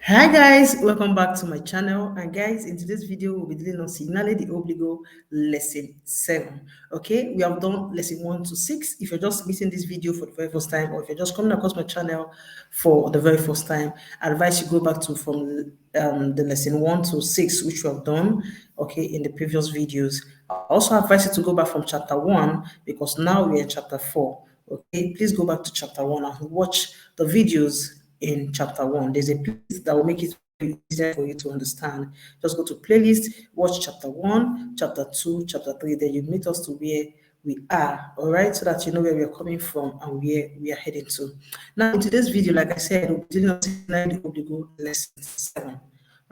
Hi guys, welcome back to my channel. And guys, in today's video we'll be dealing on Signale Di Obbligo lesson 7. Okay, we have done lesson 1 to 6. If you're just meeting this video for the very first time, or if you're just coming across my channel for the very first time, I advise you go back to from the lesson 1 to 6, which we have done, okay, in the previous videos. I also advise you to go back from chapter 1 because now we're in chapter 4. Okay, please go back to chapter 1 and watch the videos in chapter 1. There's a playlist that will make it easier for you to understand. Just go to playlist, watch chapter 1, chapter 2, chapter 3, then you meet us to where we are, all right, so that you know where we are coming from and where we are heading to. Now, in today's video, like I said, we'll be dealing on Signale Di Obbligo lesson 7,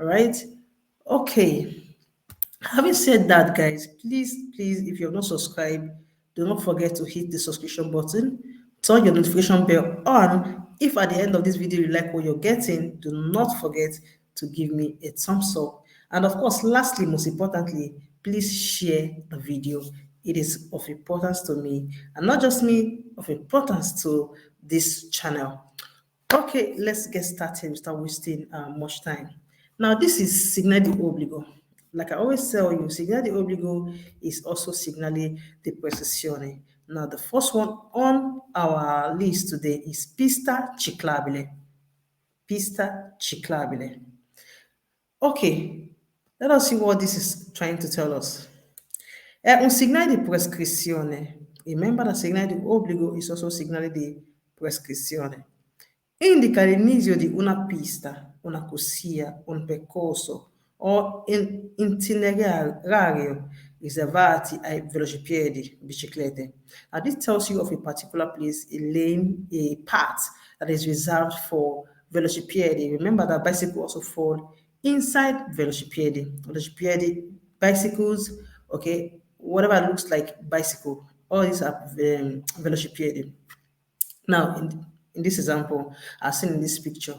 all right? Okay, having said that, guys, please, if you're not subscribed, do not forget to hit the subscription button, turn your notification bell on. If at the end of this video you like what you're getting, do not forget to give me a thumbs up. And of course, lastly, most importantly, please share the video. It is of importance to me, and not just me, of importance to this channel. Okay, let's get started without wasting much time. Now, this is Signale Di Obbligo. Like I always tell you, Signale Di Obbligo is also Signale di Precisione. Now, the first one on our list today is Pista Ciclabile. Pista Ciclabile. Okay, let us see what this is trying to tell us. Un segnale di prescrizione. Remember that Signale di Obbligo is also Signale di Prescrizione. Indica l'inizio di una pista, una corsia, un percorso o un itinerario riservati ai velocipiedi, biciclette. Now this tells you of a particular place, a lane, a path that is reserved for velocipiedi. Remember that bicycles also fall inside velocipiedi. Velocipiedi, bicycles, okay, whatever looks like bicycle, all these are velocipiedi. Now, in this example, as seen in this picture.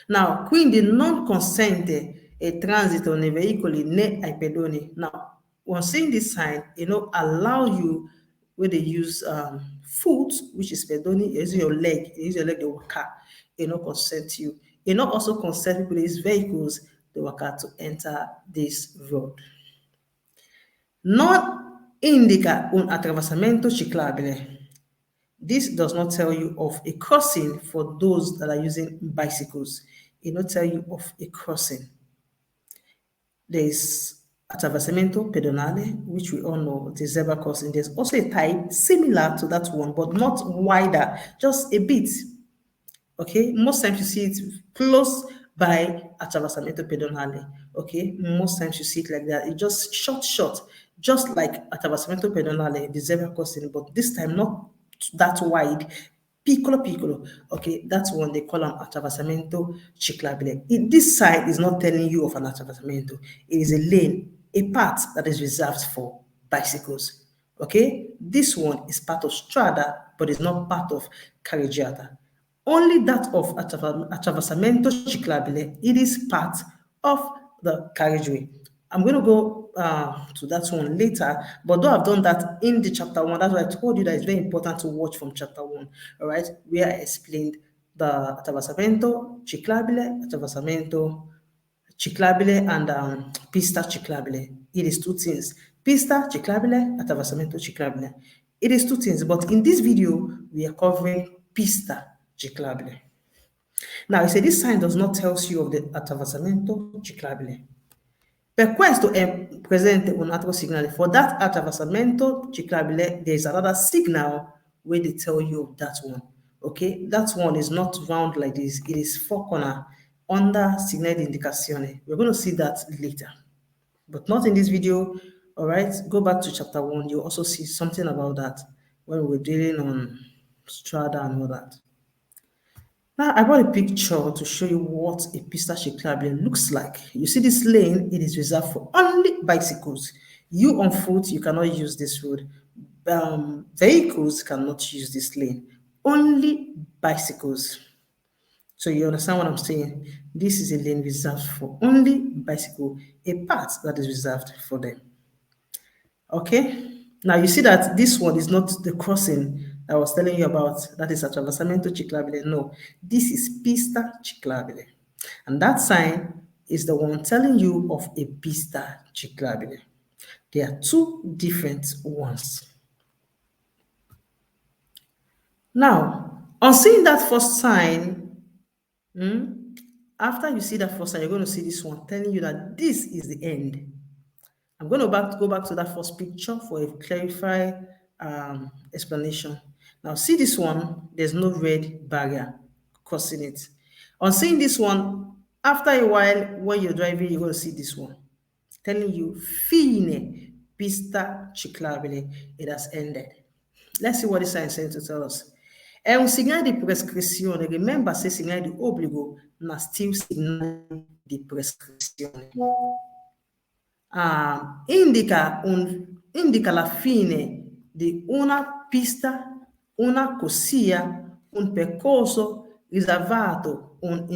Now, quindi non consente a transito nei veicoli né ai pedoni. Now, when seeing this sign, allow you, where they use foot, which is pedoni, using your leg, to walk, consent you. Also consent people, these vehicles, the walk to enter this road. Non indica un attraversamento ciclabile. This does not tell you of a crossing for those that are using bicycles. It will not tell you of a crossing. There is attraversamento pedonale, which we all know, the zebra crossing. There's also a type similar to that one, but not wider, just a bit. Okay, most times you see it close by attraversamento pedonale. Okay, most times you see it like that. It's just short, just like attraversamento pedonale, the zebra crossing, but this time not that wide, piccolo. Okay, that's one they call an attraversamento ciclabile. This side is not telling you of an attraversamento. It is a lane, a path that is reserved for bicycles. Okay, this one is part of strada, but it's not part of carreggiata. Only that of attraversamento ciclabile, it is part of the carriageway. I'm going to go to that one later, but though I've done that in the chapter 1, that's why I told you that it's very important to watch from chapter 1, all right, where I explained the attraversamento ciclabile, and pista ciclabile. It is two things. Pista ciclabile, attraversamento ciclabile. It is two things, but in this video, we are covering pista ciclabile. Now, I say this sign does not tell you of the attraversamento ciclabile. Per questo è presente un altro segnale. For that attraversamento ciclabile, there is another signal where they tell you of that one. Okay, that one is not round like this. It is four corner under segnale di indicazione. We're going to see that later, but not in this video. All right, go back to chapter 1. You'll also see something about that when we're dealing on strada and all that. Now, I brought a picture to show you what a pista ciclabile looks like. You see this lane, it is reserved for only bicycles. You on foot, you cannot use this road. Vehicles cannot use this lane. Only bicycles. So you understand what I'm saying? This is a lane reserved for only bicycle, a path that is reserved for them. Okay? Now you see that this one is not the crossing I was telling you about, that is attraversamento ciclabile. No, this is pista ciclabile. And that sign is the one telling you of a pista ciclabile. There are two different ones. Now, on seeing that first sign, after you see that first sign, you're going to see this one telling you that this is the end. I'm going to go back to that first picture for a clarified explanation. Now, see this one, there's no red barrier crossing it. On seeing this one, after a while, when you're driving, you're going to see this one telling you, fine pista ciclabile, it has ended. Let's see what the sign is saying to tell us. È un segnale di prescrizione. Remember, say segnale di obbligo, ma still segnale di prescrizione. Indica la fine di una pista, una corsia, un percorso riservato, un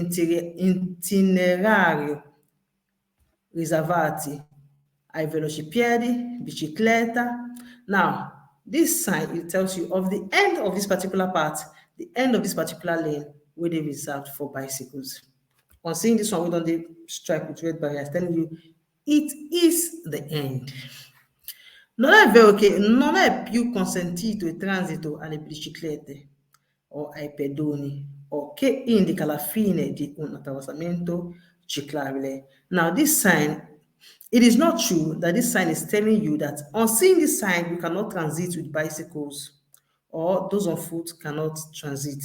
itinerario riservati ai velocipiedi, bicicletta. Now, this sign, it tells you of the end of this particular part, the end of this particular lane, where they reserved for bicycles. On seeing this one, we don't stripe with red barriers, telling you it is the end. Non è più consentito il transito alle biciclette o ai pedoni, o che indica la fine di un attraversamento ciclabile. Now, this sign, it is not true that this sign is telling you that on seeing this sign, you cannot transit with bicycles, or those on foot cannot transit.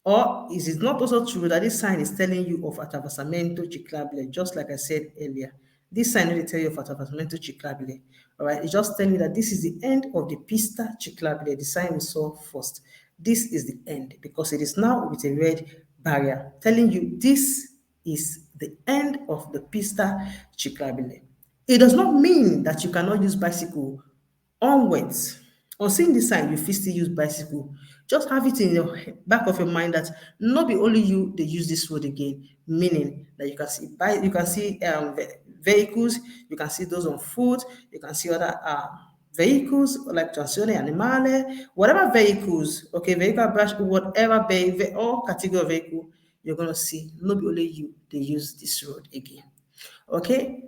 Or is it not also true that this sign is telling you of attraversamento ciclabile, just like I said earlier? This sign will tell you of attraversamento ciclabile. All right, it's just telling you that this is the end of the pista ciclabile, the sign we saw first. This is the end because it is now with a red barrier telling you this is the end of the pista ciclabile. It does not mean that you cannot use bicycle onwards. On seeing this sign, you still use bicycle. Just have it in the back of your mind that not be only you they use this road again, meaning that you can see vehicles, you can see those on foot, you can see other vehicles like trazione animale, whatever vehicles, okay, vehicle brush, whatever all category of vehicle, you're gonna see not be only you they use this road again. Okay.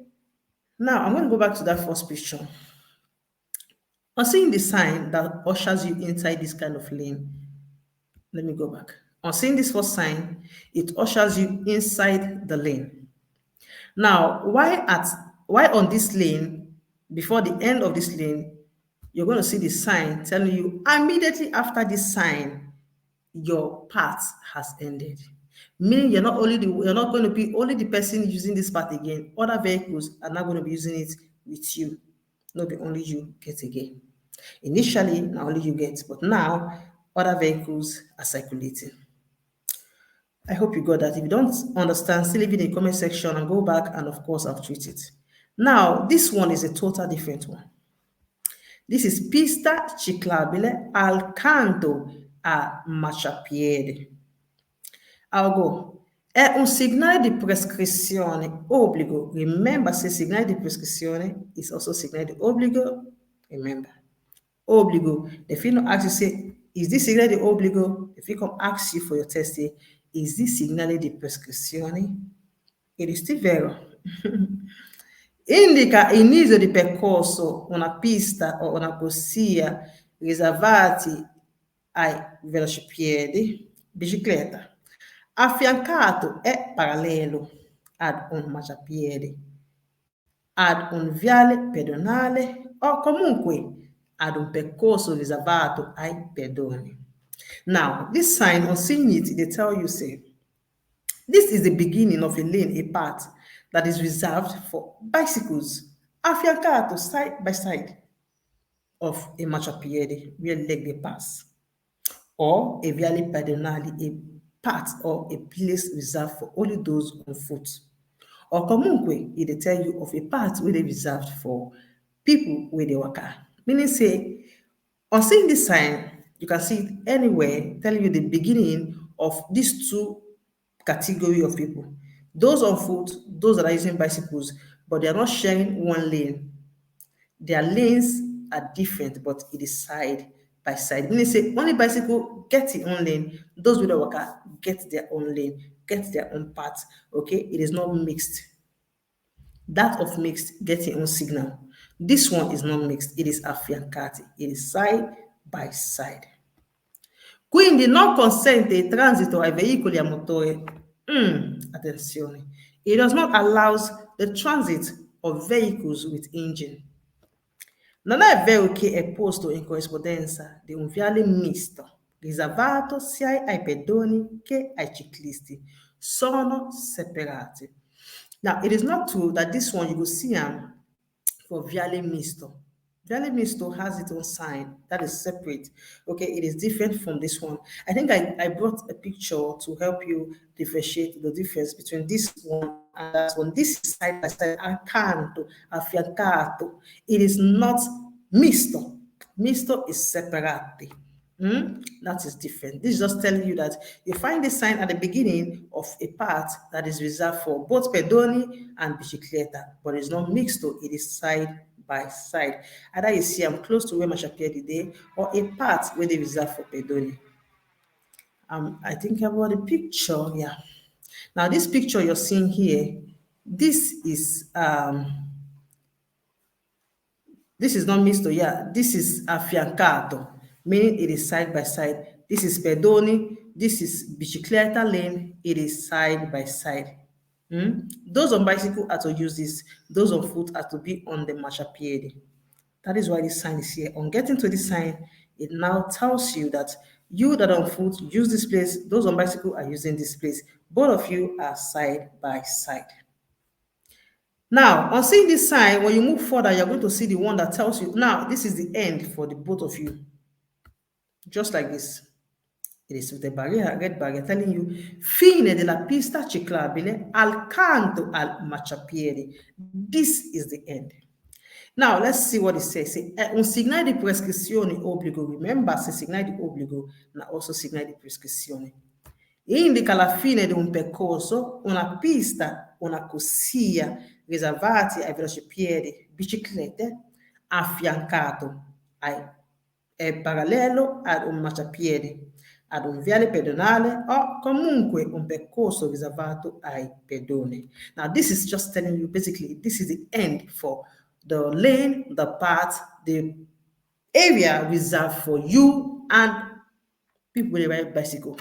Now I'm going to go back to that first picture. On seeing the sign that ushers you inside this kind of lane, let me go back. On seeing this first sign, it ushers you inside the lane. Now, why on this lane, before the end of this lane, you're going to see the sign telling you immediately after this sign, your path has ended. Meaning you're not going to be only the person using this path again. Other vehicles are not going to be using it with you. Not be only you get again. Initially, not only you get, but now other vehicles are circulating. I hope you got that. If you don't understand, still leave it in the comment section and go back, and of course, I'll treat it. Now, this one is a total different one. This is pista ciclabile al canto a marciapiede. I'll go. È un segnale di prescrizione, obbligo. Remember, say segnale di prescrizione is also segnale di obbligo. Remember, obbligo. If you don't ask you, say, is this segnale di obbligo? If you come ask you for your testing, is this segnale di prescrizione? It is still vero. Indica inizio di percorso, una pista o una corsia riservati ai velocipiedi, bicicletta. Affiancato è parallelo ad un marciapiede, ad un viale pedonale o comunque ad un percorso riservato ai pedoni. Now, this sign on seeing it, they tell you, say, this is the beginning of a lane, a path that is reserved for bicycles, affiancato side by side of a marciapiede where leg they pass, or a viale pedonale, a path or a place reserved for only those on foot. Or comunque, it tell you of a path where they reserved for people where they work. Meaning say, on seeing this sign, you can see it anywhere telling you the beginning of these two category of people. Those on foot, those that are using bicycles, but they are not sharing one lane. Their lanes are different, but it is side by side. Meaning say only bicycle get their own lane, those with the worker get their own lane, get their own part, okay? It is not mixed. That of mixed gets your own signal. This one is not mixed, it is affiancati, it is side by side. Quindi non consente il transito ai veicoli a motore. Attenzione. It does not allow the transit of vehicles with engine. Non è vero che è posto in corrispondenza di un viale misto, riservato sia ai pedoni che ai ciclisti. Sono separati. Now, it is not true that this one you will see for viale misto. Viale misto has its own sign that is separate. Okay, it is different from this one. I think I brought a picture to help you differentiate the difference between this one and that one. This is side by side, accanto, affiancato. It is not misto. Misto is separati. That is different. This is just telling you that you find the sign at the beginning of a part that is reserved for both pedoni and bicicletta, but it's not mixed, so it is side by side. Either you see I'm close to where marciapiede dey, or a part where they reserve for pedoni. I think about the picture, yeah. Now this picture you're seeing here, this is not misto, yeah. This is affiancato, meaning it is side by side. This is pedoni, this is bicicletta lane, it is side by side. Those on bicycle are to use this, those on foot are to be on the marciapiede. That is why this sign is here. On getting to this sign, it now tells you that you that are on foot use this place, those on bicycle are using this place. Both of you are side by side. Now, on seeing this sign, when you move further, you're going to see the one that tells you, now, this is the end for the both of you. Just like this. It is with a barrier, red barrier, telling you, fine della pista ciclabile accanto al marciapiede. This is the end. Now, let's see what it says. Un segnale di prescrizione obbligo, remember, se segnale di obbligo, ma also segnale di prescrizione. Indica la fine di un percorso, una pista, una corsia riservati ai velocipiedi, biciclette, affiancato, è parallelo ad un marciapiede, ad un viale pedonale o comunque un percorso riservato ai pedoni. Now, this is just telling you, basically, this is the end for the lane, the path, the area reserved for you and people with a ride bicycle.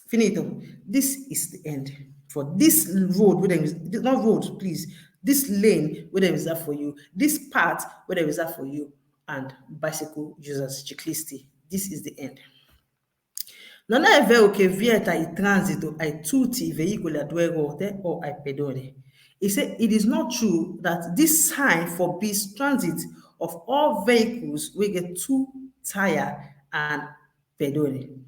Finito. This is the end for this road where there is not road, please. This lane where there is reserved for you, this path where there is reserved for you and bicycle users, ciclisti. This is the end. Non è vero che vieta il transito ai tutti i veicoli a due ruote o ai pedoni. He said it is not true that this sign forbids transit of all vehicles with a two tire and pedoni.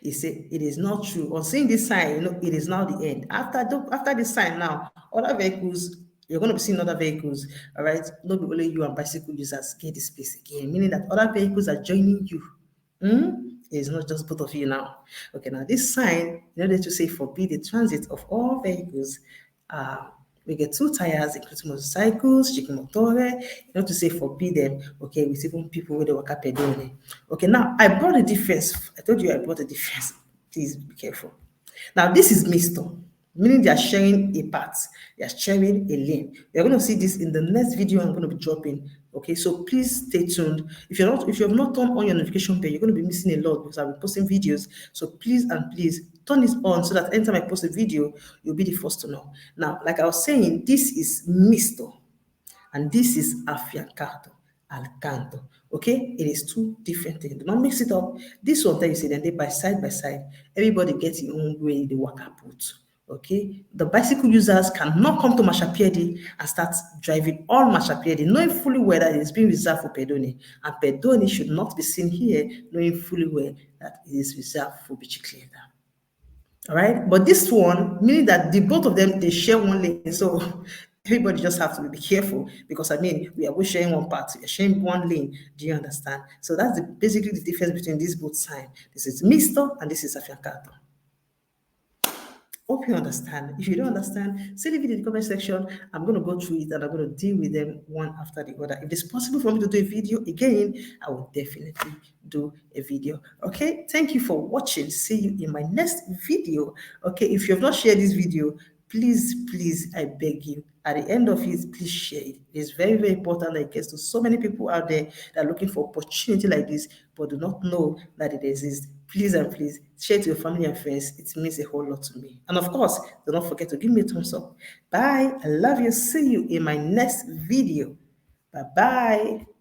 He said it is not true. On seeing this sign, it is now the end. After this sign now, other vehicles, you're going to be seeing other vehicles, all right? Not only you and bicycle users get this space again, meaning that other vehicles are joining you. It's not just both of you now. Okay, now this sign, in order to say forbid the transit of all vehicles, we get two tires, including motorcycles, ciclomotore, in order to say forbid them, okay, with even people with the waka pedone. Okay, now I brought a difference. I told you I brought a difference. Please be careful. Now this is misto, meaning they are sharing a path, they are sharing a lane. You're going to see this in the next video I'm going to be dropping. Okay, so please stay tuned. If you have not turned on your notification bell, you're going to be missing a lot because I'll be posting videos. So please turn this on so that anytime I post a video, you'll be the first to know. Now, like I was saying, this is misto and this is affiancato, al canto. Okay, it is two different things. Do not mix it up. This one that you see, then they by side, everybody gets your own way they work out. Okay, the bicycle users cannot come to marciapiede and start driving all marciapiede, knowing fully well that it is being reserved for pedoni, and pedoni should not be seen here, knowing fully well that it is reserved for bicicletta. All right, but this one, meaning that the both of them, they share one lane, so everybody just have to be careful because I mean, we are both sharing one part, we are sharing one lane. Do you understand? So that's basically the difference between these both signs. This is misto and this is affiancato. Hope you understand. If you don't understand, say leave it in the comment section. I'm going to go through it and I'm going to deal with them one after the other. If it's possible for me to do a video again, I will definitely do a video. Okay, thank you for watching. See you in my next video. Okay, if you have not shared this video, please, I beg you, at the end of it, please share it. It's very, very important that it gets to so many people out there that are looking for opportunity like this, but do not know that it exists. Please and please share it to your family and friends. It means a whole lot to me. And of course, do not forget to give me a thumbs up. Bye. I love you. See you in my next video. Bye bye.